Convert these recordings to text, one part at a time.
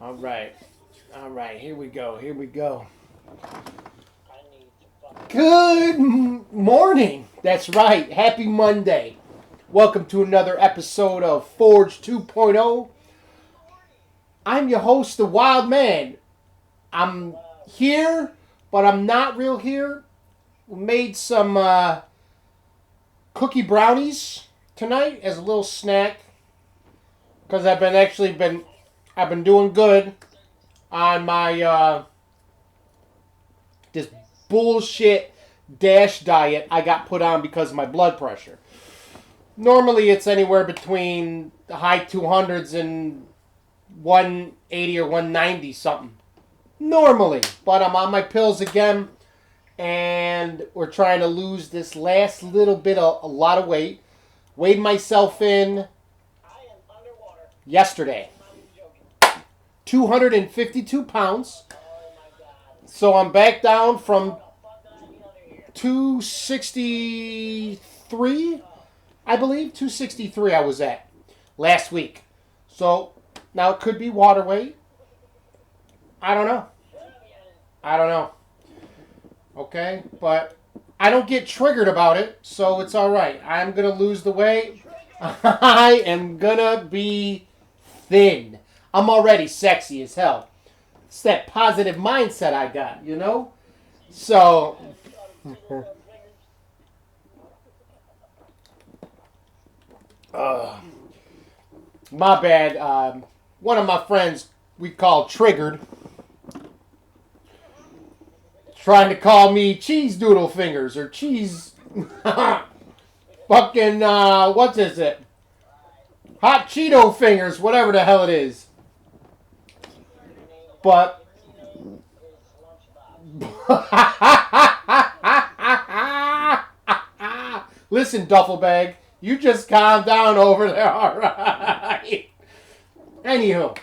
All right. All right. Here we go. Here we go. Good morning. That's right. Happy Monday. Welcome to another episode of Forge 2.0. I'm your host, the Wild Man. I'm here, but I'm not real here. We made some cookie brownies tonight as a little snack because I've been doing good on my this bullshit DASH diet I got put on because of my blood pressure. Normally it's anywhere between the high 200s and 180 or 190 something. Normally, but I'm on my pills again and we're trying to lose this last little bit of a lot of weight. Weighed myself in yesterday. 252 pounds. So I'm back down from 263, I believe. 263 I was at last week. So now it could be water weight. I don't know. I don't know. Okay? But I don't get triggered about it, so it's alright. I'm going to lose the weight. I am going to be thin. I'm already sexy as hell. It's that positive mindset I got, you know? So, uh, my bad. One of my friends we call Triggered, trying to call me Cheese Doodle Fingers or Cheese. Fucking, what is it? Hot Cheeto Fingers, whatever the hell it is. But listen, duffel bag, you just calm down over there, all right? Anywho,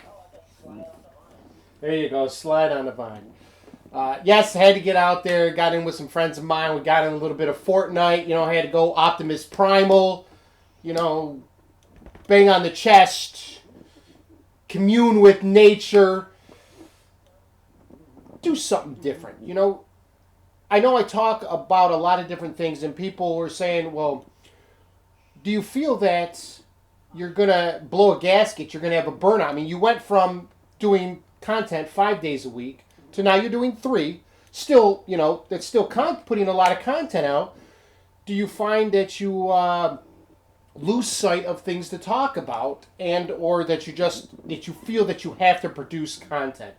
there you go, slide on the vine. Yes, I had to get out there, got in with some friends of mine. We got in a little bit of Fortnite. You know, I had to go Optimus Primal, you know, bang on the chest, commune with nature, do something different. You know I talk about a lot of different things, and people were saying, well, do you feel that you're going to blow a gasket, you're going to have a burnout? I mean, you went from doing content 5 days a week to now you're doing three. Still, that's still putting a lot of content out. Do you find that you lose sight of things to talk about, and or that you feel that you have to produce content?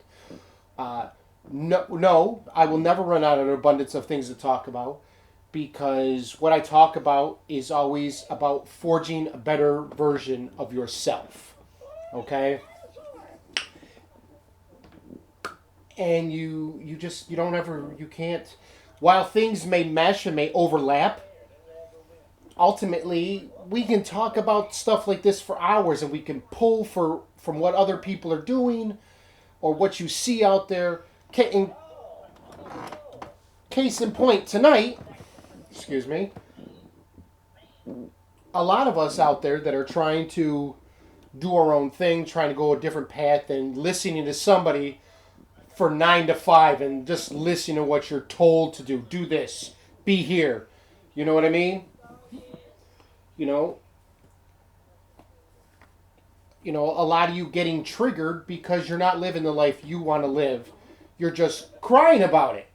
No, I will never run out of an abundance of things to talk about because what I talk about is always about forging a better version of yourself. Okay? And you can't, while things may mesh and may overlap, ultimately we can talk about stuff like this for hours and we can pull from what other people are doing or what you see out there. Case in point, tonight, excuse me, a lot of us out there that are trying to do our own thing, trying to go a different path, and listening to somebody for 9 to 5 and just listening to what you're told to do. Do this. Be here. You know what I mean? You know, a lot of you getting triggered because you're not living the life you want to live. You're just crying about it.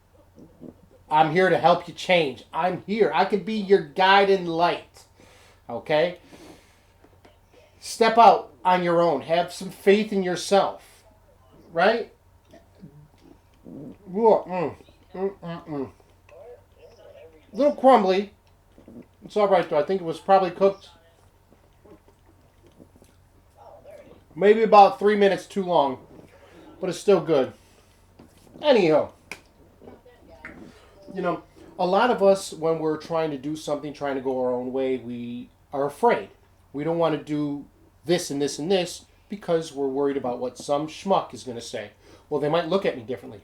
I'm here to help you change. I'm here. I can be your guide and light. Okay? Step out on your own. Have some faith in yourself. Right? A little crumbly. It's alright though. I think it was probably cooked maybe about 3 minutes too long. But it's still good. Anyhow, a lot of us, when we're trying to do something, trying to go our own way, we are afraid. We don't want to do this and this and this because we're worried about what some schmuck is going to say. Well, they might look at me differently.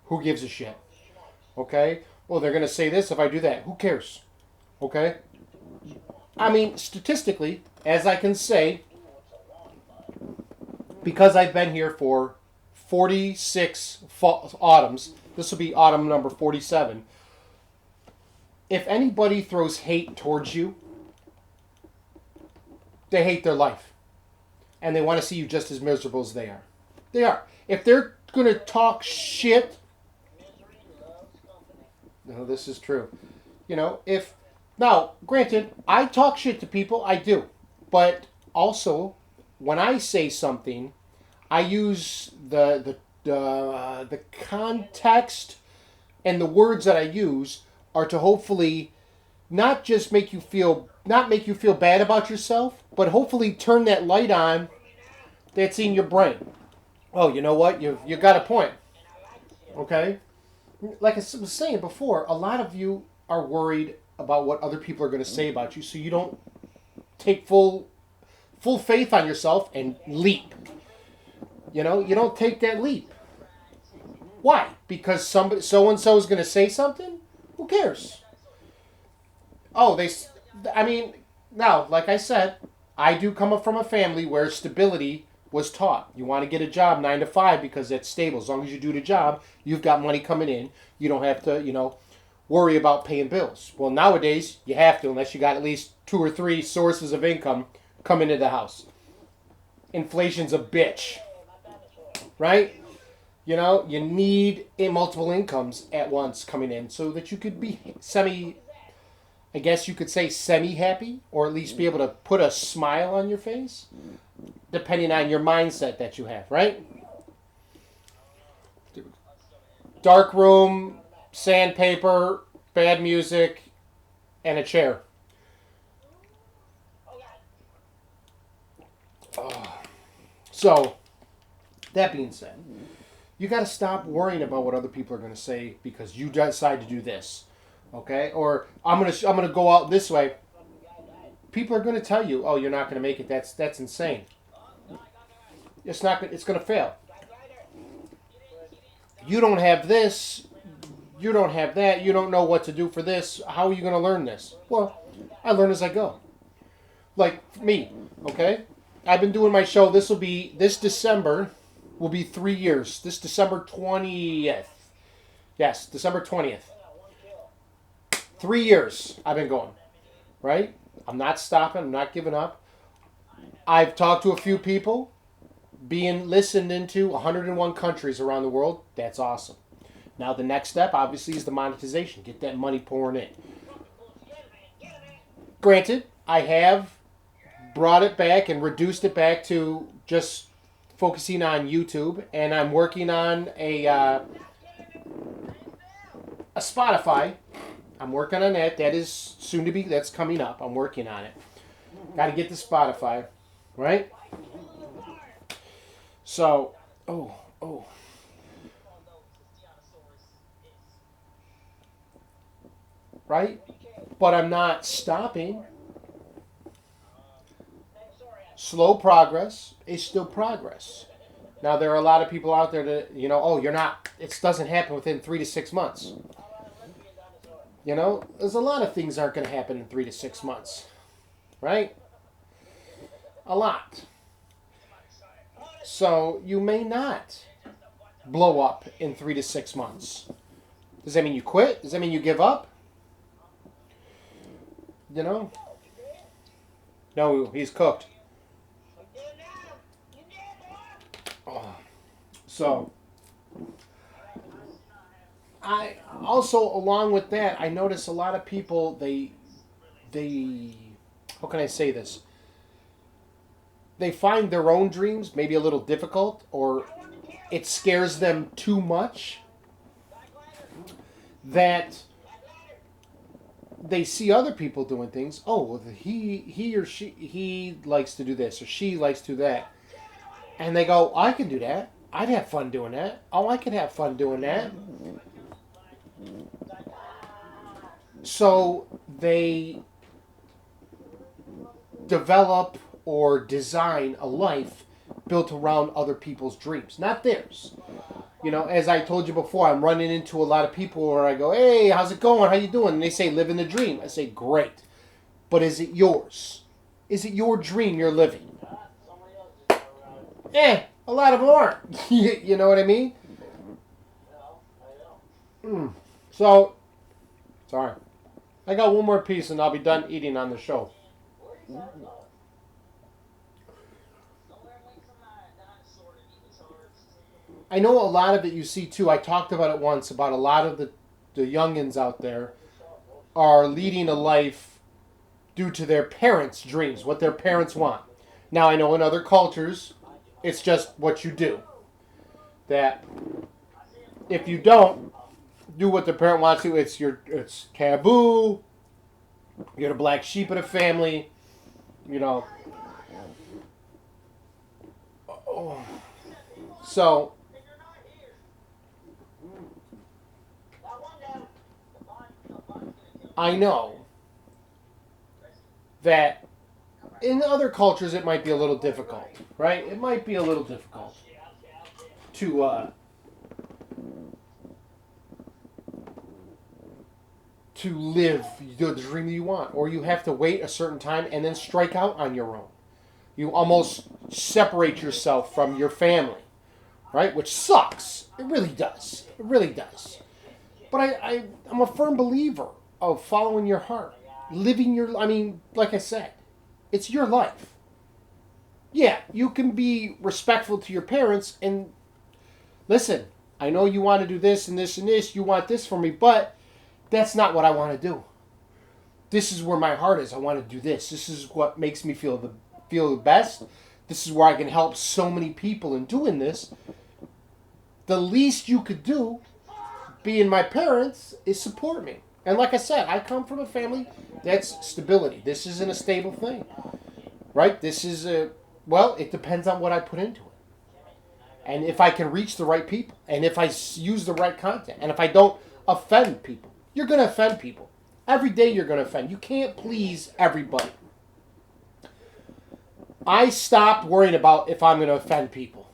Who gives a shit? Okay? Well, they're going to say this if I do that. Who cares? Okay? I mean, statistically, as I can say, because I've been here for 46 autumns. This will be autumn number 47. If anybody throws hate towards you, they hate their life. And they want to see you just as miserable as they are. They are. If they're going to talk shit, no, this is true. Now, granted, I talk shit to people, I do. But also, when I say something, I use the context, and the words that I use are to hopefully not just make you feel bad about yourself, but hopefully turn that light on that's in your brain. Oh, you know what? You got a point. Okay? Like I was saying before, a lot of you are worried about what other people are going to say about you, so you don't take full faith on yourself and leap. You don't take that leap. Why? Because so and so is going to say something? Who cares? Oh, now, like I said, I do come up from a family where stability was taught. You want to get a job 9 to 5 because that's stable. As long as you do the job, you've got money coming in. You don't have to, worry about paying bills. Well, nowadays, you have to, unless you got at least 2 or 3 sources of income coming into the house. Inflation's a bitch. Right? You need multiple incomes at once coming in so that you could be I guess you could say semi-happy, or at least be able to put a smile on your face, depending on your mindset that you have, right? Dark room, sandpaper, bad music, and a chair. So, that being said, you got to stop worrying about what other people are going to say because you decide to do this. Okay? Or I'm gonna go out this way. People are going to tell you, "Oh, you're not going to make it. That's insane. It's not. It's going to fail. You don't have this. You don't have that. You don't know what to do for this. How are you going to learn this?" Well, I learn as I go. Like me, okay? I've been doing my show. This December will be 3 years. This December 20th. Yes, December 20th. 3 years I've been going, right? I'm not stopping. I'm not giving up. I've talked to a few people, being listened into 101 countries around the world. That's awesome. Now the next step, obviously, is the monetization. Get that money pouring in. Granted, I have brought it back and reduced it back to just focusing on YouTube, and I'm working on a Spotify. I'm working on that. That is that's coming up. I'm working on it. Got to get to Spotify, right? So, right? But I'm not stopping. Slow progress is still progress. Now, there are a lot of people out there that, you're not, it doesn't happen within 3 to 6 months. There's a lot of things aren't going to happen in 3 to 6 months. Right? A lot. So, you may not blow up in 3 to 6 months. Does that mean you quit? Does that mean you give up? No, he's cooked. So, I also, along with that, I notice a lot of people, they, how can I say this? They find their own dreams maybe a little difficult, or it scares them too much, that they see other people doing things. Oh, well, he likes to do this, or she likes to do that. And they go, I can do that. I'd have fun doing that. Oh, I can have fun doing that. So they develop or design a life built around other people's dreams, not theirs. As I told you before, I'm running into a lot of people where I go, "Hey, how's it going? How you doing?" And they say, "Living the dream." I say, "Great. But is it yours? Is it your dream you're living?" A lot of them aren't. You know what I mean? So, sorry. I got one more piece and I'll be done eating on the show. I know a lot of it you see too. I talked about it once about a lot of the youngins out there are leading a life due to their parents' dreams, what their parents want. Now, I know in other cultures, it's just what you do. That if you don't do what the parent wants to, it's taboo. You're the black sheep of the family. You know. So I know that in other cultures it might be a little difficult, right? It might be a little difficult to live the dream you want, or you have to wait a certain time and then strike out on your own. You almost separate yourself from your family, right? Which sucks. It really does. It really does. But I'm a firm believer of following your heart, living your. I mean, like I said, it's your life. Yeah, you can be respectful to your parents and listen. I know you want to do this and this and this. You want this for me, but that's not what I want to do. This is where my heart is. I want to do this. This is what makes me feel the best. This is where I can help so many people in doing this. The least you could do, being my parents, is support me. And like I said, I come from a family that's stability. This isn't a stable thing, right? This is it depends on what I put into it. And if I can reach the right people, and if I use the right content, and if I don't offend people. You're going to offend people. Every day you're going to offend. You can't please everybody. I stopped worrying about if I'm going to offend people.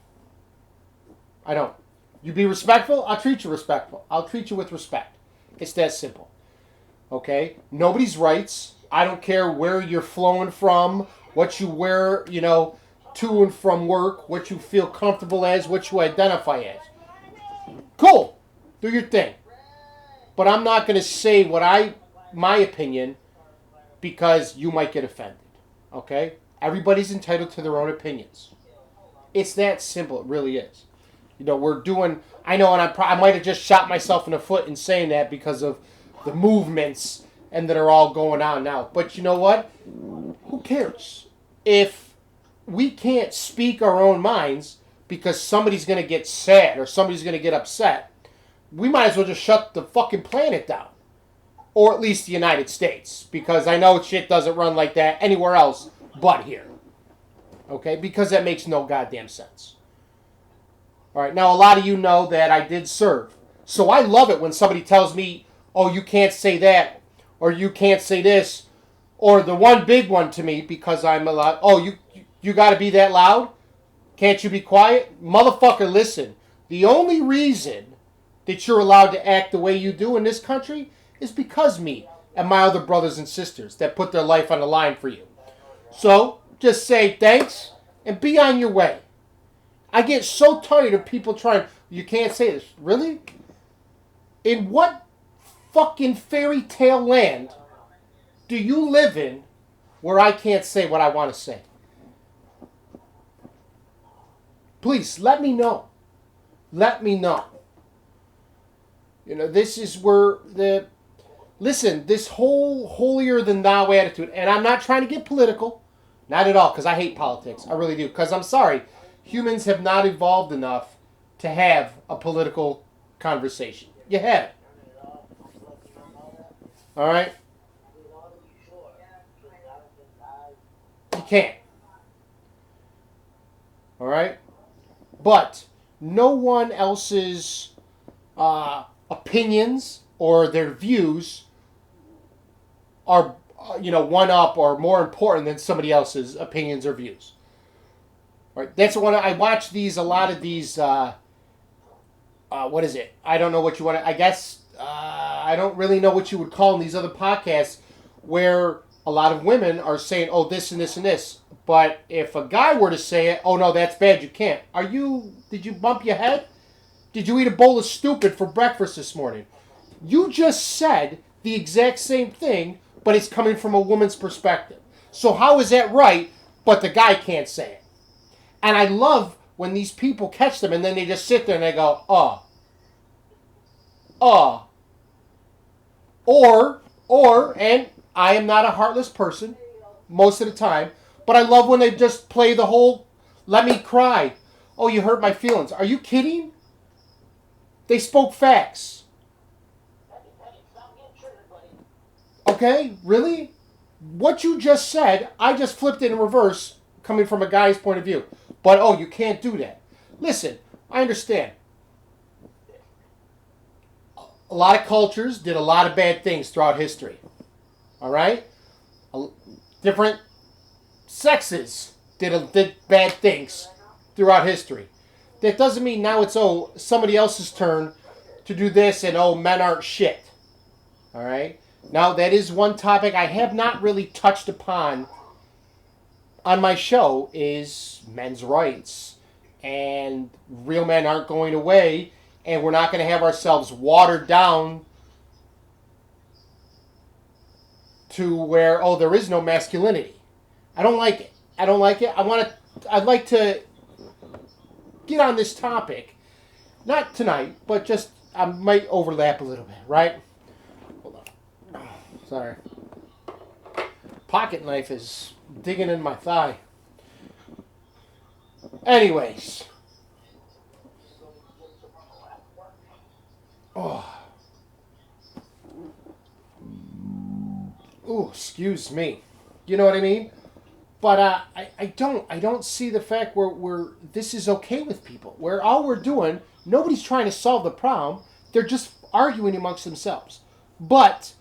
I don't. You be respectful, I'll treat you respectful. I'll treat you with respect. It's that simple. Okay? Nobody's rights. I don't care where you're flowing from, what you wear, to and from work, what you feel comfortable as, what you identify as. Cool. Do your thing. But I'm not going to say my opinion because you might get offended. Okay? Everybody's entitled to their own opinions. It's that simple. It really is. I know, and I might have just shot myself in the foot in saying that because of the movements and that are all going on now. But you know what? Who cares? If we can't speak our own minds because somebody's going to get sad or somebody's going to get upset, we might as well just shut the fucking planet down. Or at least the United States. Because I know shit doesn't run like that anywhere else but here. Okay? Because that makes no goddamn sense. Alright, now a lot of you know that I did serve. So I love it when somebody tells me, oh, you can't say that. Or you can't say this. Or the one big one to me, because I'm allowed, oh, you gotta be that loud? Can't you be quiet? Motherfucker, listen. The only reason that you're allowed to act the way you do in this country is because me and my other brothers and sisters that put their life on the line for you. So, just say thanks and be on your way. I get so tired of people trying, you can't say this. Really? In what fucking fairy tale land do you live in where I can't say what I want to say? Please, let me know. Let me know. This is where this whole holier-than-thou attitude, and I'm not trying to get political, not at all, because I hate politics. I really do, because I'm sorry, humans have not evolved enough to have a political conversation. You haven't. All right? You can't. All right? But no one else's opinions or their views are, one up or more important than somebody else's opinions or views. Right? That's one I watch a lot of these. What is it? I don't know what you want to. I guess I don't really know what you would call in these other podcasts where a lot of women are saying, "Oh, this and this and this," But if a guy were to say it, oh no, that's bad, you can't. Did you bump your head? Did you eat a bowl of stupid for breakfast this morning? You just said the exact same thing, but it's coming from a woman's perspective. So how is that right, but the guy can't say it? And I love when these people catch them and then they just sit there and they go, uh. And I am not a heartless person most of the time, but I love when they just play the whole, let me cry. Oh, you hurt my feelings. Are you kidding? They spoke facts. Okay, really? What you just said, I just flipped it in reverse, coming from a guy's point of view. But, oh, you can't do that. Listen, I understand. A lot of cultures did a lot of bad things throughout history. All right? Different sexes did bad things throughout history. That doesn't mean now it's, somebody else's turn to do this and, men aren't shit. All right? Now, that is one topic I have not really touched upon on my show is men's rights. And real men aren't going away, and we're not going to have ourselves watered down to where, there is no masculinity. I don't like it. I'd like to get on this topic. Not tonight, but just, I might overlap a little bit, right? Hold on. Sorry. Pocket knife is digging in my thigh. Anyways. Ooh, excuse me. You know what I mean? But I don't see the fact where this is okay with people. Where all we're doing, nobody's trying to solve the problem. They're just arguing amongst themselves. But,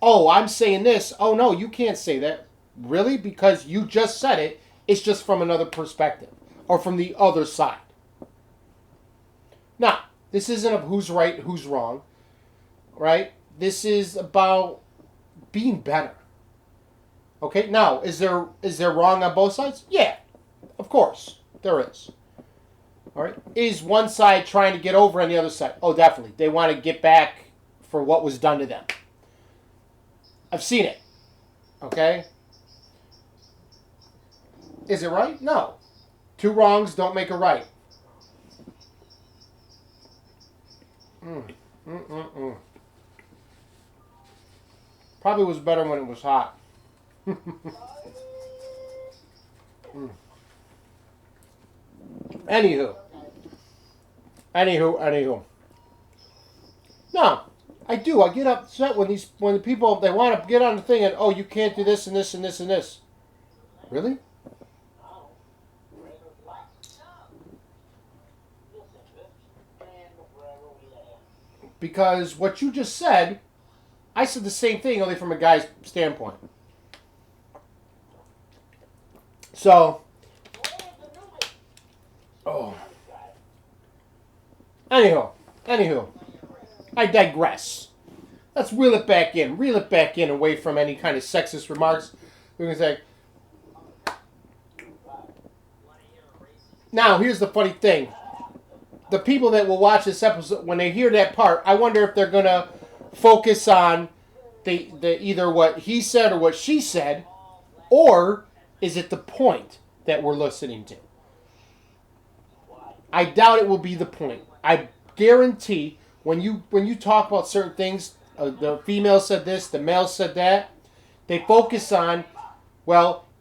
I'm saying this. Oh, no, you can't say that. Really? Because you just said it. It's just from another perspective. Or from the other side. Now, this isn't of who's right, who's wrong. Right? This is about being better. Okay, now, is there wrong on both sides? Yeah, of course, there is. All right, is one side trying to get over on the other side? Oh, definitely. They want to get back for what was done to them. I've seen it. Okay? Is it right? No. Two wrongs don't make a right. Probably was better when it was hot. Anywho. No, I do. I get upset when the people they want to get on the thing and you can't do this and this and this and this. Really? Because what you just said, I said the same thing only from a guy's standpoint. So, Anywho, I digress. Let's reel it back in, away from any kind of sexist remarks. We're going to say, now, here's the funny thing. The people that will watch this episode, when they hear that part, I wonder if they're going to focus on the either what he said or what she said, or is it the point that we're listening to? I doubt it will be the point. I guarantee when you talk about certain things, the female said this, the male said that, they focus on,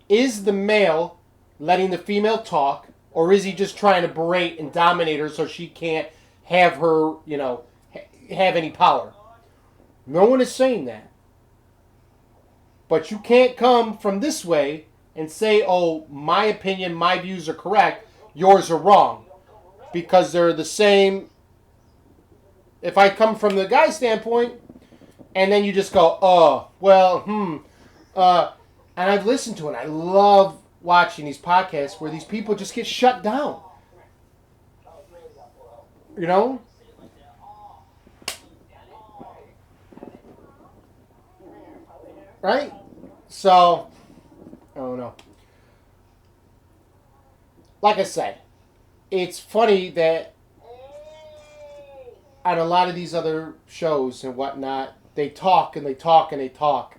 is the male letting the female talk, or is he just trying to berate and dominate her so she can't have her, have any power? No one is saying that. But you can't come from this way and say, my opinion, my views are correct, yours are wrong. Because they're the same. If I come from the guy's standpoint, and then you just go, and I've listened to it. I love watching these podcasts where these people just get shut down. You know? Right? So, I don't know. like I said, it's funny that on a lot of these other shows and whatnot, they talk and they talk and they talk.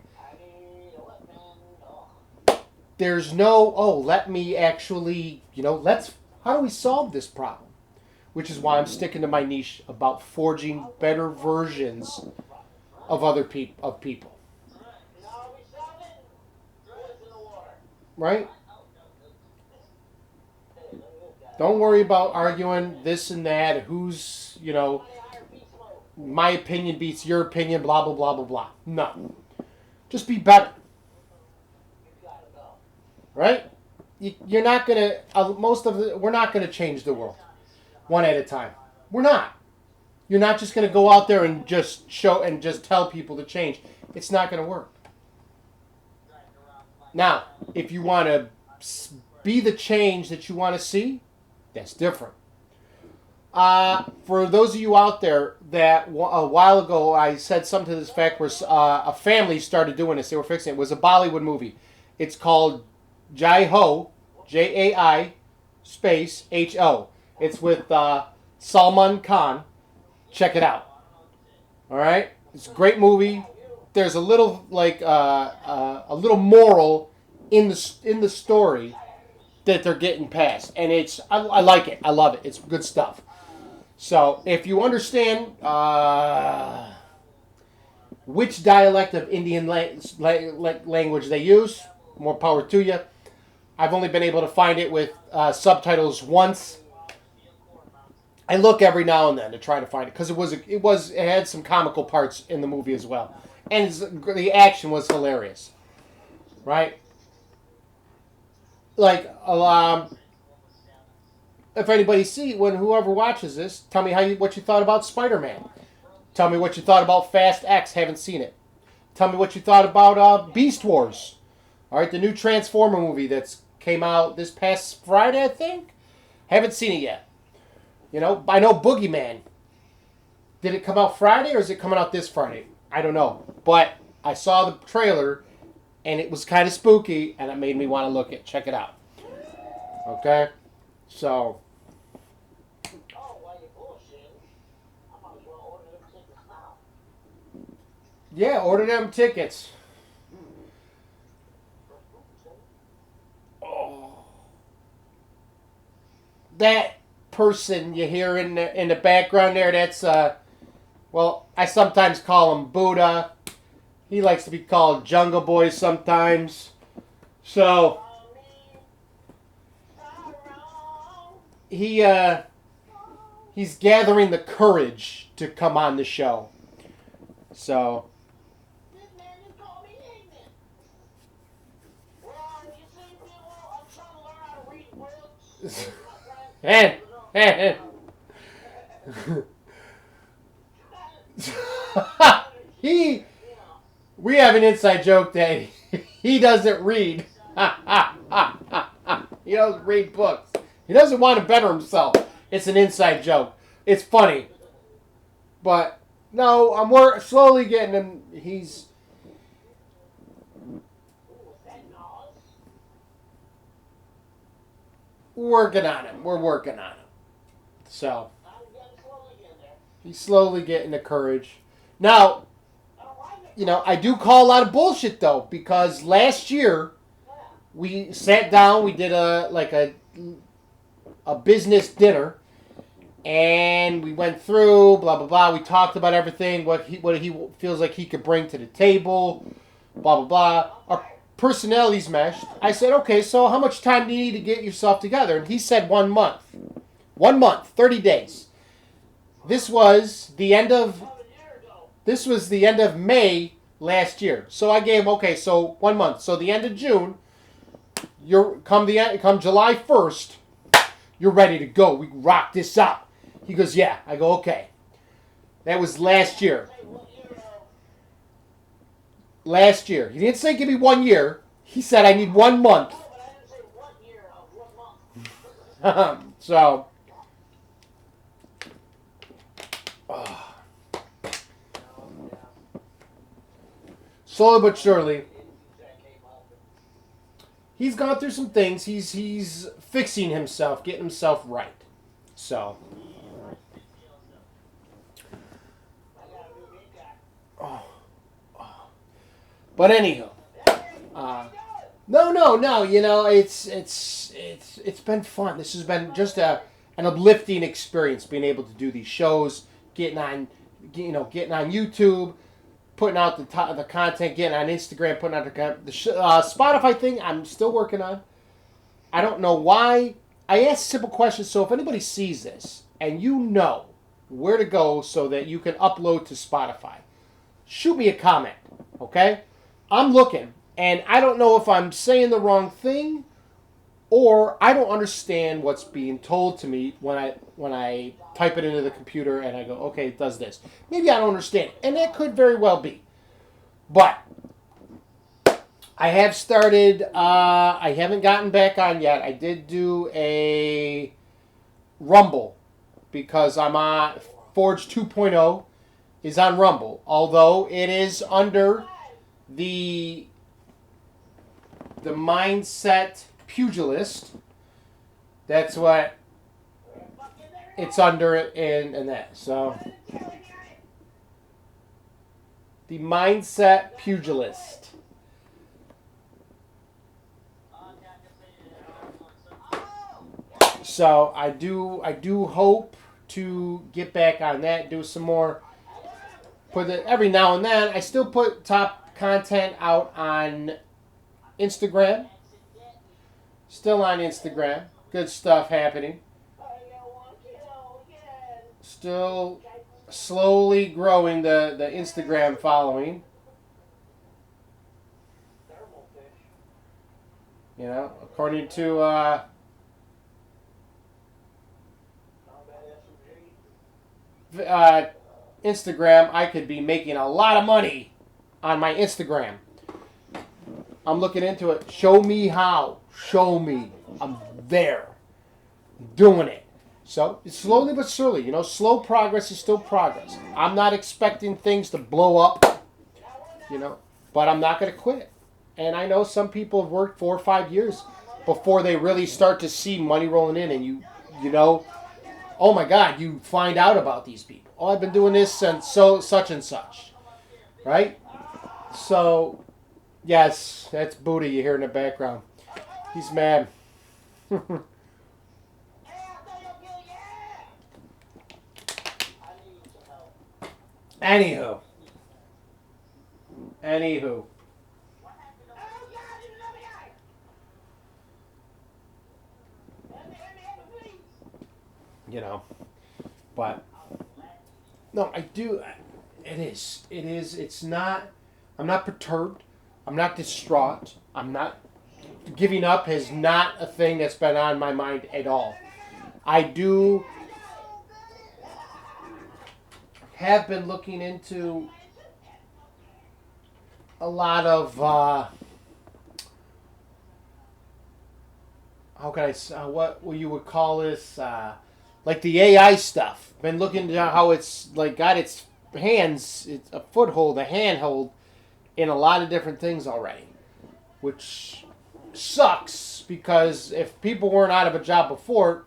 There's no, oh, let me actually, how do we solve this problem? Which is why I'm sticking to my niche about forging better versions of people. Right? Don't worry about arguing this and that, who's, my opinion beats your opinion, blah, blah, blah, blah, blah. No. Just be better. Right? You're not going to, we're not going to change the world one at a time. We're not. You're not just going to go out there and just show and just tell people to change. It's not going to work. Now, if you want to be the change that you want to see, that's different. For those of you out there that a while ago I said something to this fact where a family started doing this. They were fixing it. It was a Bollywood movie. It's called Jai Ho, Jai space Ho. It's with Salman Khan. Check it out. All right, it's a great movie. There's a little a little moral in the story that they're getting past, and I like it. I love it. It's good stuff. So if you understand which dialect of Indian language they use, more power to you. I've only been able to find it with subtitles once. I look every now and then to try to find it because it had some comical parts in the movie as well, and the action was hilarious, right? Like if anybody whoever watches this, tell me what you thought about Spider-Man. Tell me what you thought about Fast X. Haven't seen it. Tell me what you thought about Beast Wars. All right, the new Transformer movie that's came out this past Friday, I think. Haven't seen it yet. I know Boogeyman. Did it come out Friday or is it coming out this Friday? I don't know. But I saw the trailer and it was kind of spooky and it made me want to check it out. Okay? So. Yeah, order them tickets. Oh. That person you hear in the background there, that's I sometimes call him Buddha. He likes to be called Jungle Boy sometimes. So he's gathering the courage to come on the show. So we have an inside joke that he doesn't read. He doesn't read books. He doesn't want to better himself. It's an inside joke. It's funny. But no, I'm slowly getting him. He's working on him. We're working on him. So he's slowly getting the courage. Now, I do call a lot of bullshit though, because last year we sat down, we did a business dinner, and we went through blah blah blah. We talked about everything, what he feels like he could bring to the table, blah blah blah. Our personalities meshed. I said, okay, so how much time do you need to get yourself together? And he said 1 month. 1 month, 30 days. This was the end of May last year. So I gave him, okay, so 1 month. So the end of June, come July 1st, you're ready to go. We rock this out. He goes, yeah. I go, okay. That was last year. Last year. He didn't say give me 1 year. He said I need 1 month. So. Slowly but surely, he's gone through some things. He's fixing himself, getting himself right. So, oh, but anyhow, no. You know, it's been fun. This has been just an uplifting experience being able to do these shows, getting on YouTube, putting out the content, getting on Instagram, putting out the Spotify thing. I'm still working on. I don't know why. I ask simple questions, so if anybody sees this and you know where to go so that you can upload to Spotify, shoot me a comment, okay? I'm looking, and I don't know if I'm saying the wrong thing or I don't understand what's being told to me when I type it into the computer and I go, okay, it does this. Maybe I don't understand it, and that could very well be. But I have started, I haven't gotten back on yet. I did do a Rumble because I'm on Forge 2.0 is on Rumble, although it is under the Mindset Pugilist. That's what it's under in that. So the Mindset Pugilist. So I do hope to get back on that, do some more. Put it every now and then. I still put top content out on Instagram. Still on Instagram. Good stuff happening. Still slowly growing the Instagram following. You know, according to Instagram, I could be making a lot of money on my Instagram. I'm looking into it. Show me how. Show me. I'm there. I'm doing it. So, it's slowly but surely. You know, slow progress is still progress. I'm not expecting things to blow up, you know, but I'm not going to quit. And I know some people have worked 4 or 5 years before they really start to see money rolling in, and you know, oh my God, you find out about these people. Oh, I've been doing this since such and such, right? So, yes, that's Buddha you hear in the background. He's mad. Anywho. You know, but no, I do. It's not. I'm not perturbed. I'm not distraught. I'm not giving up. Is not a thing that's been on my mind at all. I do have been looking into a lot of how can I what you would call this like the AI stuff. Been looking at how it's like got its hands, it's a foothold, a handhold in a lot of different things already, which sucks because if people weren't out of a job before,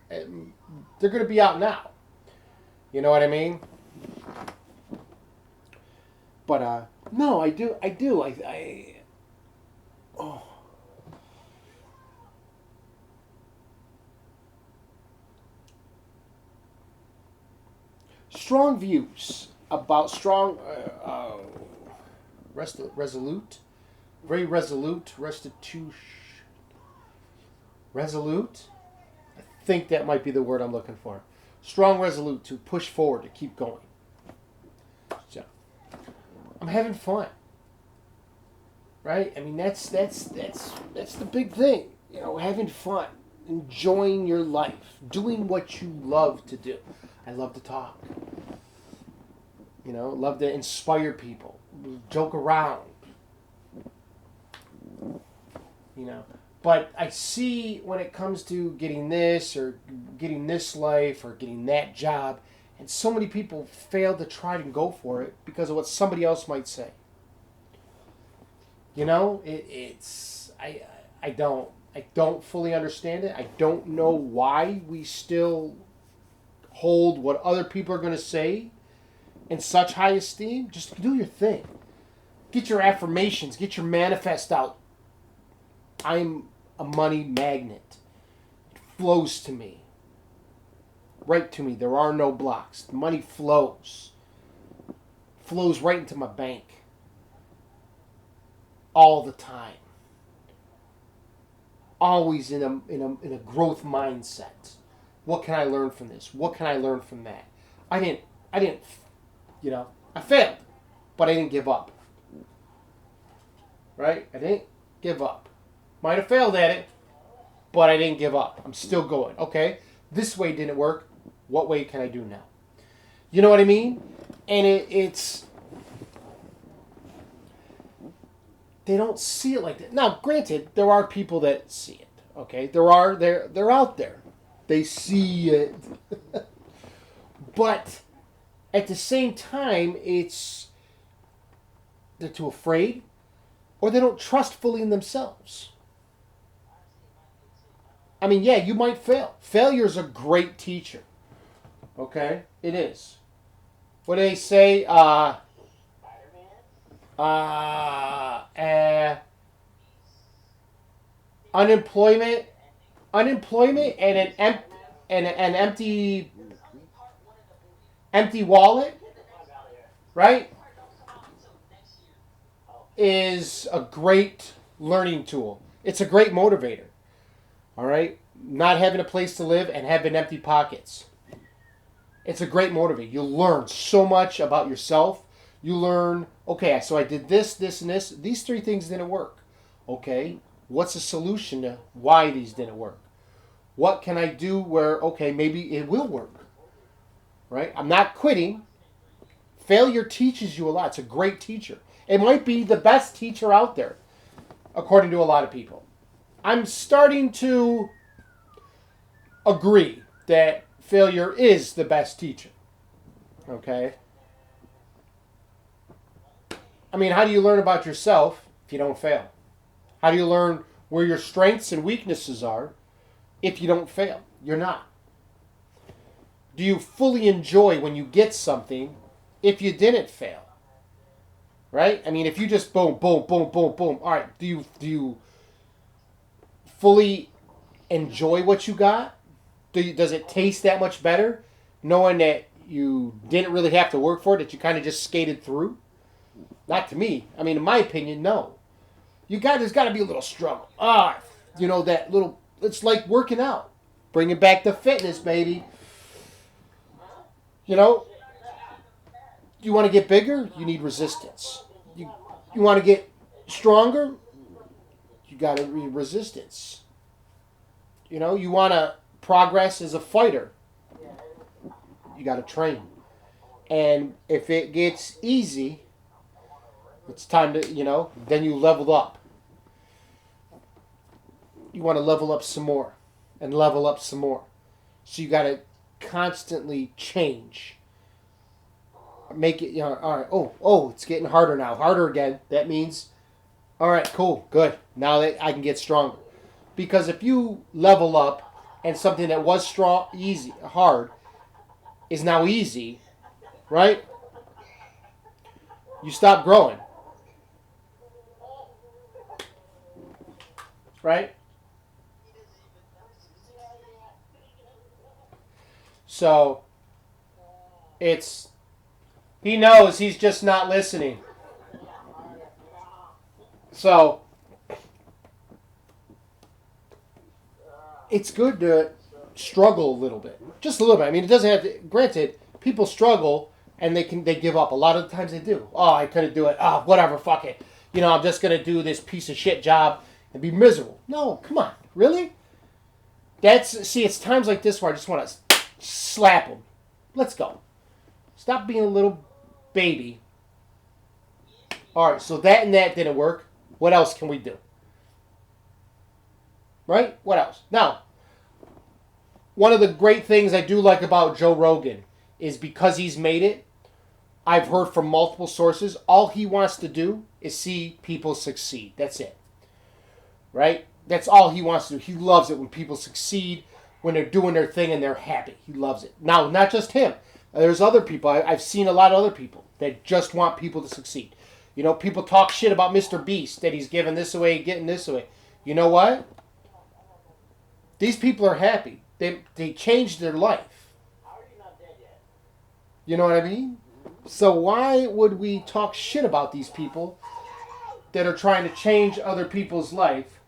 they're going to be out now. You know what I mean? But no, I do. Oh. Strong views about strong, resolute, very resolute, resolute. I think that might be the word I'm looking for. Strong, resolute to push forward, to keep going. So, I'm having fun, right? I mean, that's the big thing. You know, having fun, enjoying your life, doing what you love to do. I love to talk. You know, love to inspire people, joke around. You know, but I see when it comes to getting this or getting this life or getting that job, and so many people fail to try and go for it because of what somebody else might say. You know, it's I don't fully understand it. I don't know why we still hold what other people are going to say in such high esteem. Just do your thing. Get your affirmations. Get your manifest out. I'm a money magnet. It flows to me. Right to me. There are no blocks. The money flows. Flows right into my bank. All the time. Always in a growth mindset. What can I learn from this? What can I learn from that? I didn't, I failed, but I didn't give up. Right? I didn't give up. Might have failed at it, but I didn't give up. I'm still going. Okay, this way didn't work. What way can I do now? You know what I mean? And it's they don't see it like that. Now, granted, there are people that see it. Okay, they're out there. They see it. But at the same time, they're too afraid, or they don't trust fully in themselves. I mean, yeah, you might fail. Failure is a great teacher. Okay, it is. What do they say? Unemployment, and an empty wallet, right? Is a great learning tool. It's a great motivator. All right, not having a place to live and having empty pockets. It's a great motivator. You learn so much about yourself. You learn, okay, so I did this, this, and this. These three things didn't work. Okay, what's the solution to why these didn't work? What can I do where, okay, maybe it will work? Right? I'm not quitting. Failure teaches you a lot. It's a great teacher. It might be the best teacher out there, according to a lot of people. I'm starting to agree that failure is the best teacher. Okay? I mean, how do you learn about yourself if you don't fail? How do you learn where your strengths and weaknesses are if you don't fail? You're not. Do you fully enjoy when you get something if you didn't fail? Right? I mean, if you just boom, boom, boom, boom, boom. All right, do you fully enjoy what you got? Does it taste that much better knowing that you didn't really have to work for it, that you kind of just skated through? Not to me. I mean, in my opinion, no. There's got to be a little struggle. That little, it's like working out. Bringing back the fitness, baby. You want to get bigger? You need resistance. You want to get stronger? You got to need resistance. You want to progress as a fighter? You got to train. And if it gets easy, it's time to, then you level up. You want to level up some more and level up some more. So you got to constantly change. Make it, all right, it's getting harder now. Harder again. That means, all right, cool, good. Now that I can get stronger. Because if you level up and something that was hard, is now easy, right? You stop growing. Right? So, he knows, he's just not listening. So, it's good to struggle a little bit. Just a little bit. I mean, it doesn't have to, granted, people struggle and they give up. A lot of the times they do. Oh, I couldn't do it. Oh, whatever, fuck it. I'm just going to do this piece of shit job and be miserable. No, come on. Really? It's times like this where I just want to slap them. Let's go. Stop being a little baby. All right, so that and that didn't work. What else can we do? Right? What else? Now, one of the great things I do like about Joe Rogan is because he's made it, I've heard from multiple sources, all he wants to do is see people succeed. That's it. right? That's all he wants to do. He loves it when people succeed, when they're doing their thing and they're happy. He loves it. Now, not just him. There's other people. I've seen a lot of other people that just want people to succeed. You know, people talk shit about Mr. Beast, that he's giving this away, getting this away. You know what? These people are happy. They changed their life. You know what I mean? So why would we talk shit about these people that are trying to change other people's life?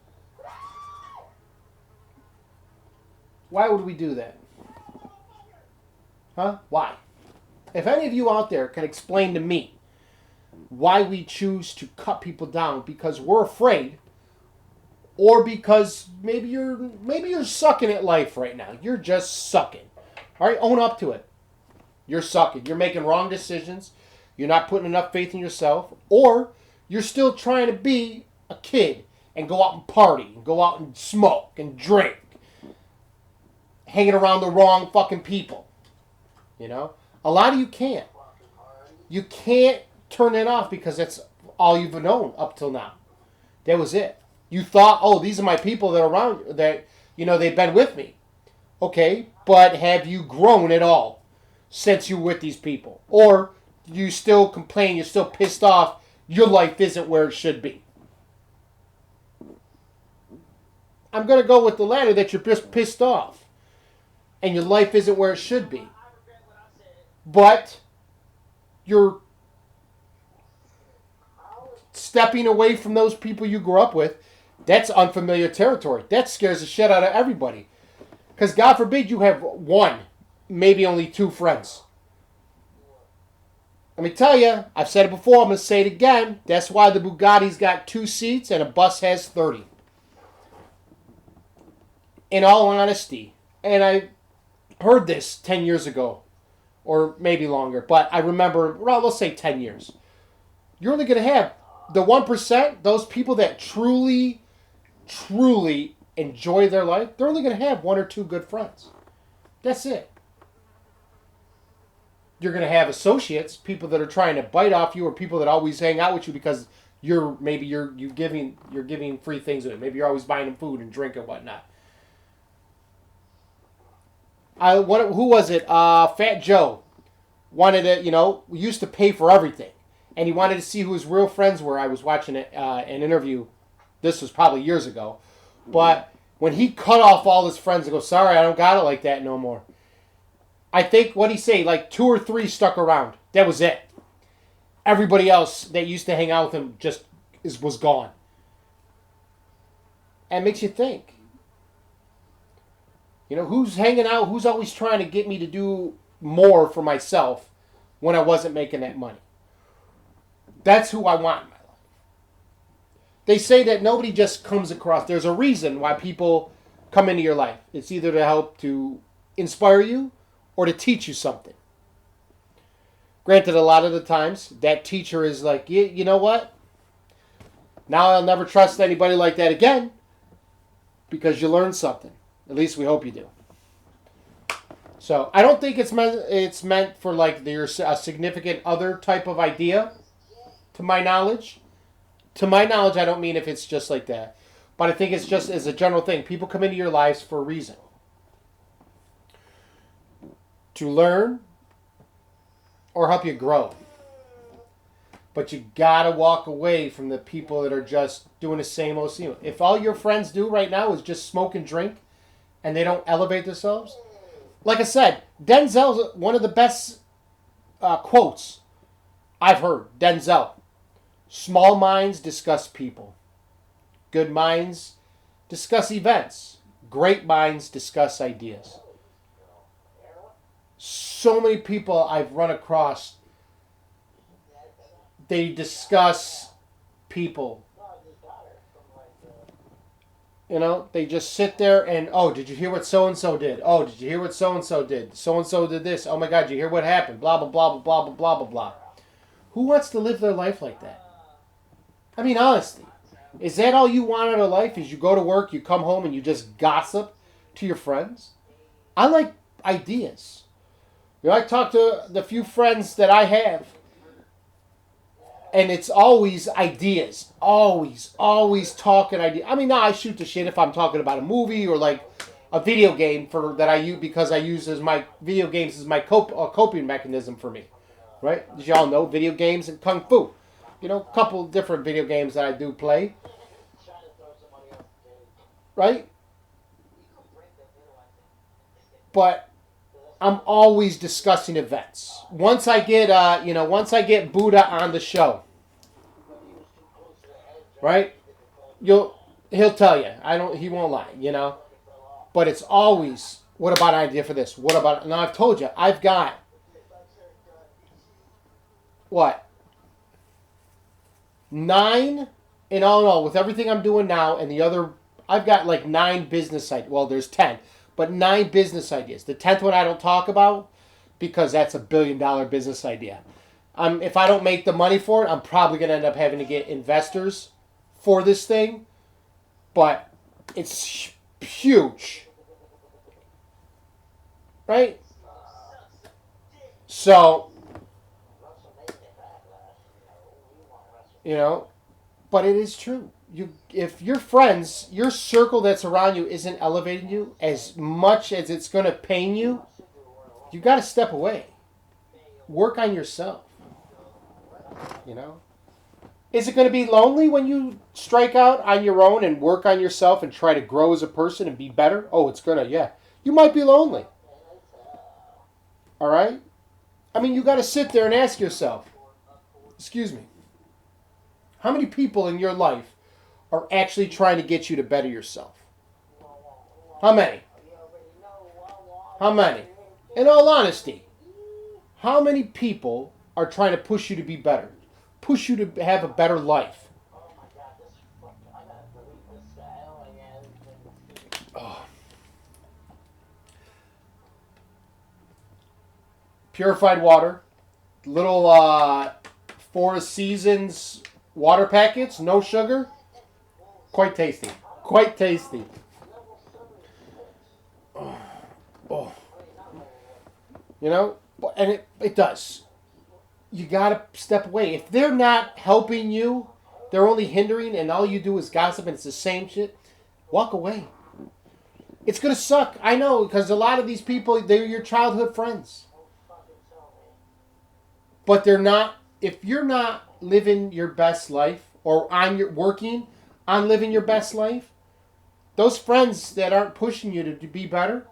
Why would we do that? Huh? Why? If any of you out there can explain to me why we choose to cut people down because we're afraid, or because maybe you're sucking at life right now. You're just sucking. All right, own up to it. You're sucking. You're making wrong decisions. You're not putting enough faith in yourself, or you're still trying to be a kid and go out and party and go out and smoke and drink, hanging around the wrong fucking people. You know, a lot of you can't. You can't turn it off because that's all you've known up till now. That was it. You thought, oh, these are my people that are around, that, you know, they've been with me. Okay, but have you grown at all since you're with these people? Or you still complain, you're still pissed off, your life isn't where it should be? I'm going to go with the latter, that you're just pissed off and your life isn't where it should be. But you're stepping away from those people you grew up with. That's unfamiliar territory. That scares the shit out of everybody. Because God forbid you have one, maybe only two friends. Let me tell you, I've said it before, I'm going to say it again. That's why the Bugatti's got 2 seats and a bus has 30. In all honesty. And I heard this 10 years ago. Or maybe longer. But I remember, well, let's say 10 years. You're only going to have the 1%, those people that truly enjoy their life, they're only going to have 1 or 2 good friends. That's it. You're going to have associates, people that are trying to bite off you, or people that always hang out with you because you're giving free things away. Maybe you're always buying them food and drink and whatnot. Who was it? Fat Joe wanted to, used to pay for everything. And he wanted to see who his real friends were. I was watching an interview. This was probably years ago. But when he cut off all his friends and go, sorry, I don't got it like that no more. I think, what'd he say, like 2 or 3 stuck around. That was it. Everybody else that used to hang out with him just was gone. And it makes you think. You know, who's hanging out, who's always trying to get me to do more for myself when I wasn't making that money? That's who I want in my life. They say that nobody just comes across. There's a reason why people come into your life. It's either to help to inspire you or to teach you something. Granted, a lot of the times, that teacher is like, you know what? Now I'll never trust anybody like that again because you learned something. At least we hope you do. So I don't think it's meant for like a significant other type of idea. To my knowledge, I don't mean if it's just like that, but I think it's just as a general thing. People come into your lives for a reason. To learn or help you grow. But you gotta walk away from the people that are just doing the same old thing. If all your friends do right now is just smoke and drink, and they don't elevate themselves, like I said, Denzel's one of the best quotes I've heard. Denzel. Small minds discuss people. Good minds discuss events. Great minds discuss ideas. So many people I've run across, they discuss people. You know, they just sit there and, oh, did you hear what so-and-so did? Oh, did you hear what so-and-so did? So-and-so did this. Oh my God, did you hear what happened? Blah, blah, blah, blah, blah, blah, blah, blah. Who wants to live their life like that? I mean, honestly, is that all you want out of life? Is you go to work, you come home, and you just gossip to your friends? I like ideas. You know, I talk to the few friends that I have, And it's always ideas. Always talking ideas. I mean, now I shoot the shit if I'm talking about a movie or like a video game that I use because I use as my video games as my coping mechanism for me. Right? As y'all know, video games and Kung Fu. You know, a couple different video games that I do play. Right? But I'm always discussing events. Once I get Buddha on the show, right? He'll tell you. He won't lie, you know. But it's always, what about an idea for this? What about, now I've told you, I've got, what? 9, in all, with everything I'm doing now and the other, I've got like 9 business ideas. Well, there's 10, but 9 business ideas. The 10th one I don't talk about because that's $1 billion business idea. If I don't make the money for it, I'm probably going to end up having to get investors for this thing. But it's huge. Right? So, you know, but it is true. If your friends, your circle that's around you isn't elevating you as much as it's going to pain you, you got to step away. Work on yourself. You know? Is it going to be lonely when you strike out on your own and work on yourself and try to grow as a person and be better? Oh, it's going to, yeah. You might be lonely. All right? I mean, you got to sit there and ask yourself, excuse me, how many people in your life are actually trying to get you to better yourself? How many? How many? In all honesty, how many people are trying to push you to be better? Push you to have a better life? Oh. Purified water. Little Four Seasons water packets, no sugar. Quite tasty. Quite tasty. Oh. You know? And it does. You gotta step away. If they're not helping you, they're only hindering, and all you do is gossip and it's the same shit, walk away. It's gonna suck. I know, because a lot of these people, they're your childhood friends. But they're not, if you're not living your best life, or working on living your best life, those friends that aren't pushing you to be better,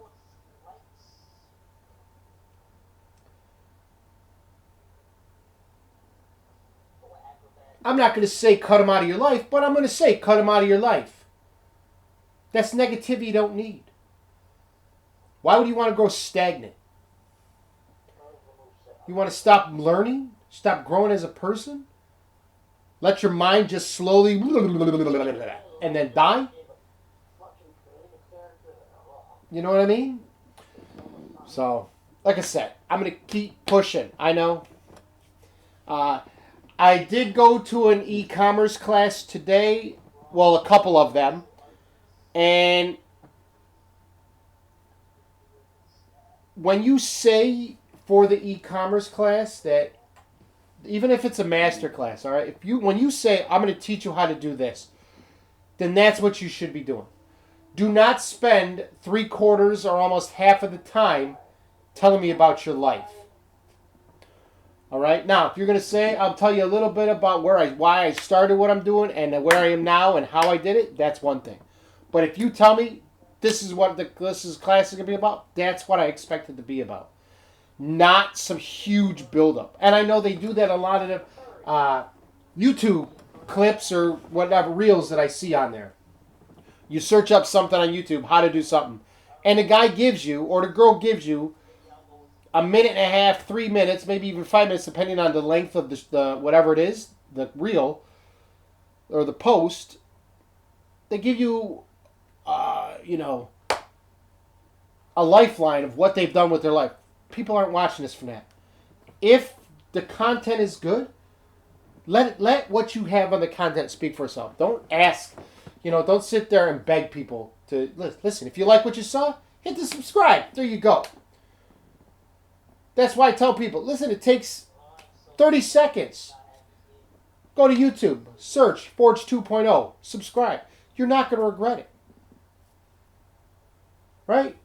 I'm not going to say cut them out of your life, but I'm going to say cut them out of your life. That's negativity you don't need. Why would you want to grow stagnant? You want to stop learning? Stop growing as a person? Let your mind just slowly and then die? You know what I mean? So, like I said, I'm going to keep pushing. I know. I did go to an e-commerce class today. Well, a couple of them. And when you say for the e-commerce class that, even if it's a master class, all right, when you say, I'm going to teach you how to do this, then that's what you should be doing. Do not spend 3/4 or almost half of the time telling me about your life. All right. Now, if you're going to say, I'll tell you a little bit about why I started what I'm doing and where I am now and how I did it, that's one thing. But if you tell me this is what class is going to be about, that's what I expect it to be about. Not some huge buildup. And I know they do that a lot of the YouTube clips or whatever, reels that I see on there. You search up something on YouTube, how to do something. And the guy gives you, or the girl gives you, 1.5 minutes, 3 minutes, maybe even 5 minutes, depending on the length of the whatever it is, the reel or the post. They give you, a lifeline of what they've done with their life. People aren't watching this for that. If the content is good, let what you have on the content speak for itself. Don't ask, don't sit there and beg people to listen. If you like what you saw, hit the subscribe. There you go. That's why I tell people, listen, it takes 30 seconds. Go to YouTube, search Forge 2.0, subscribe. You're not going to regret it. Right?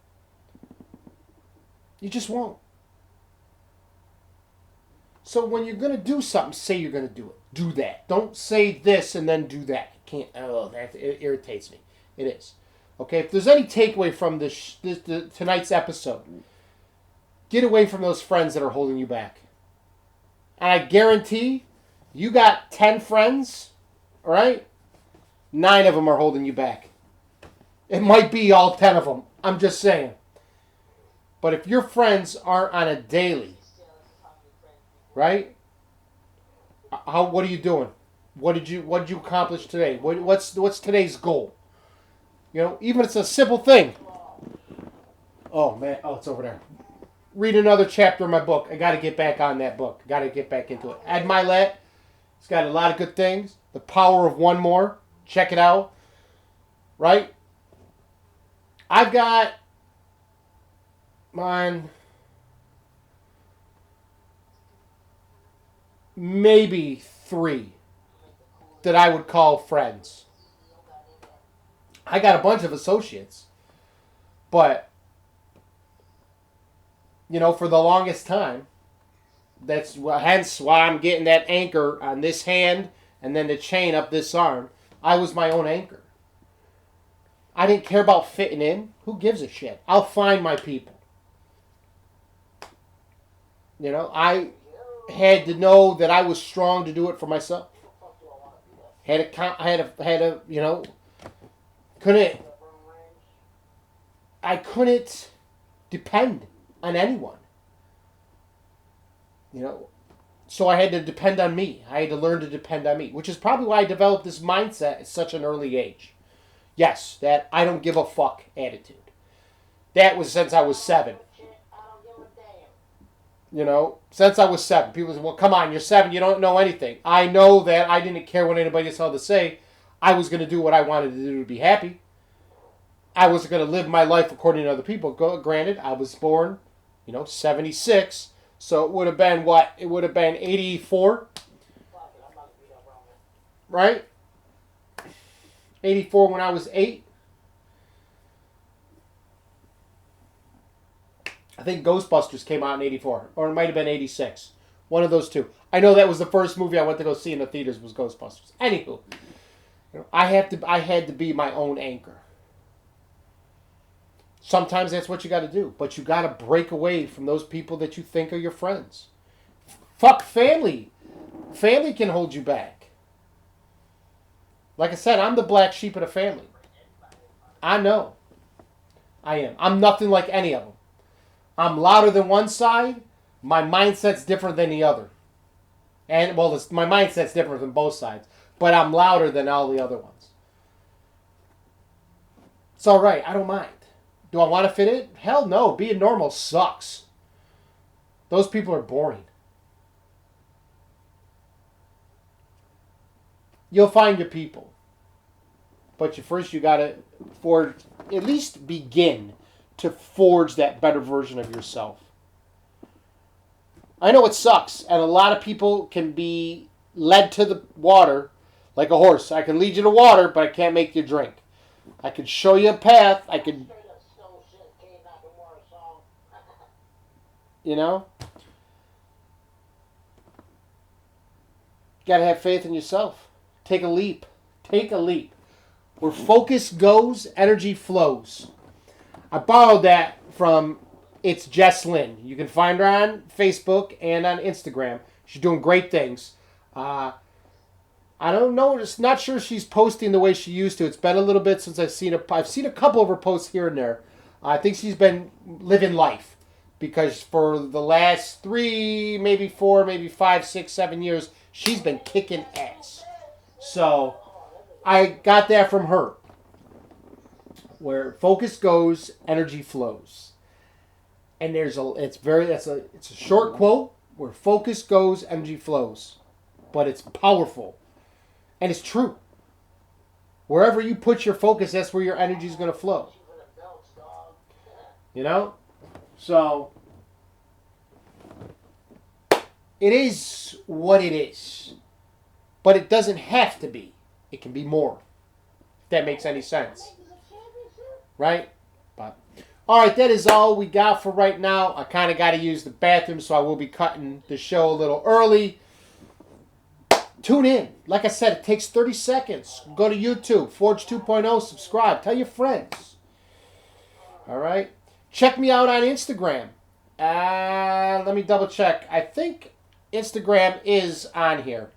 You just won't. So when you're going to do something, say you're going to do it. Do that. Don't say this and then do that. Can't. Oh, it irritates me. It is. Okay, if there's any takeaway from tonight's episode, get away from those friends that are holding you back. And I guarantee you got 10 friends, all right? 9 of them are holding you back. It might be all 10 of them. I'm just saying. But if your friends aren't on a daily, right? What are you doing? What did you accomplish today? What's today's goal? You know, even if it's a simple thing. Oh man, it's over there. Read another chapter of my book. I got to get back on that book. Got to get back into it. Ed Milet. It's got a lot of good things. The Power of One More. Check it out. Right? I've got mine. Maybe 3 that I would call friends. I got a bunch of associates. But, you know, for the longest time, hence why I'm getting that anchor on this hand and then the chain up this arm. I was my own anchor. I didn't care about fitting in. Who gives a shit? I'll find my people. You know, I had to know that I was strong to do it for myself. Had a, you know, I couldn't depend on anyone. You know, so I had to depend on me. I had to learn to depend on me, which is probably why I developed this mindset at such an early age. Yes, that I don't give a fuck attitude. That was since I was 7. You know, since I was 7. People say, well, come on, you're 7, you don't know anything. I know that I didn't care what anybody else had to say. I was going to do what I wanted to do to be happy. I was going to live my life according to other people. Granted, I was born, 76. So it would have been what? It would have been 84. Right? 84 when I was 8. I think Ghostbusters came out in 84. Or it might have been 86. One of those two. I know that was the first movie I went to go see in the theaters was Ghostbusters. Anywho. I had to be my own anchor. Sometimes that's what you got to do. But you got to break away from those people that you think are your friends. Fuck family. Family can hold you back. Like I said, I'm the black sheep of the family. I know. I am. I'm nothing like any of them. I'm louder than one side. My mindset's different than the other. And, well, my mindset's different than both sides. But I'm louder than all the other ones. It's all right. I don't mind. Do I want to fit in? Hell no. Being normal sucks. Those people are boring. You'll find your people. But you got to forge, at least begin to forge that better version of yourself. I know it sucks. And a lot of people can be led to the water like a horse. I can lead you to water, but I can't make you drink. I can show you a path. I can... You know? You gotta have faith in yourself. Take a leap. Take a leap. Where focus goes, energy flows. I borrowed that from It's Jess Lynn. You can find her on Facebook and on Instagram. She's doing great things. I don't know. Just not sure she's posting the way she used to. It's been a little bit since I've seen a couple of her posts here and there. I think she's been living life. Because for the last 3, maybe 4, maybe 5, 6, 7 years, she's been kicking ass. So I got that from her. Where focus goes, energy flows. And it's a short quote. Where focus goes, energy flows. But it's powerful. And it's true. Wherever you put your focus, that's where your energy is going to flow. You know? So, it is what it is. but it doesn't have to be. It can be more. If that makes any sense. Right? But all right, that is all we got for right now. I kind of got to use the bathroom, so I will be cutting the show a little early. Tune in. Like I said, it takes 30 seconds. Go to YouTube, Forge 2.0, subscribe. Tell your friends. All right? Check me out on Instagram. Let me double check. I think Instagram is on here.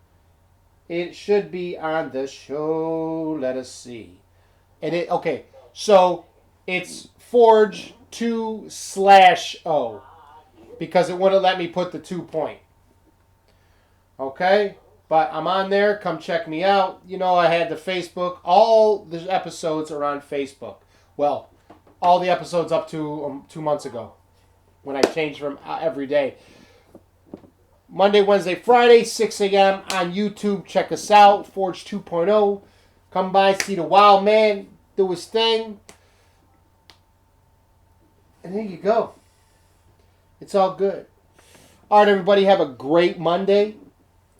It should be on the show. Let us see. Okay, so it's Forge2.0 because it wouldn't let me put the 2 point. Okay? But I'm on there. Come check me out. You know, I had the Facebook. All the episodes are on Facebook. Well, all the episodes up to 2 months ago when I changed from every day. Monday, Wednesday, Friday, 6 a.m. on YouTube. Check us out. Forge 2.0. Come by, see the wild man do his thing. And there you go. It's all good. All right, everybody, have a great Monday.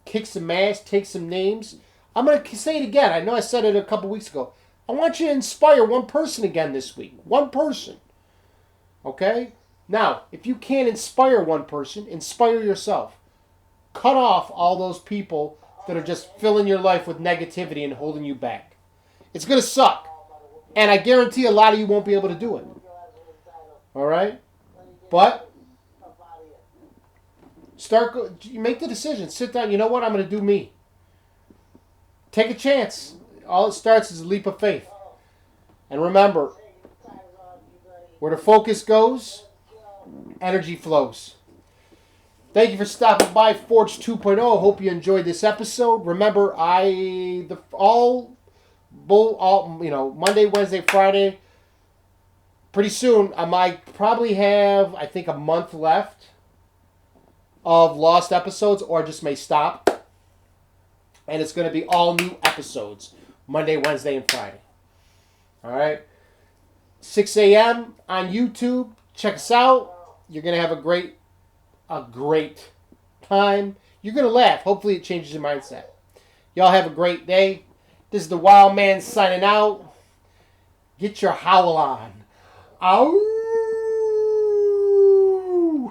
Kick some ass, take some names. I'm going to say it again. I know I said it a couple weeks ago. I want you to inspire one person again this week. One person. Okay? Now, if you can't inspire one person, inspire yourself. Cut off all those people that are just filling your life with negativity and holding you back. It's going to suck. And I guarantee a lot of you won't be able to do it. All right? But make the decision. Sit down. You know what? I'm going to do me. Take a chance. All it starts is a leap of faith. And remember, where the focus goes, energy flows. Thank you for stopping by Forge 2.0. Hope you enjoyed this episode. Remember, Monday, Wednesday, Friday. Pretty soon, I might probably have, I think, a month left of lost episodes, or I just may stop. And it's going to be all new episodes. Monday, Wednesday, and Friday. All right? 6 a.m. on YouTube. Check us out. You're going to have a great time. You're going to laugh. Hopefully it changes your mindset. Y'all have a great day. This is the Wild Man signing out. Get your howl on. Ow!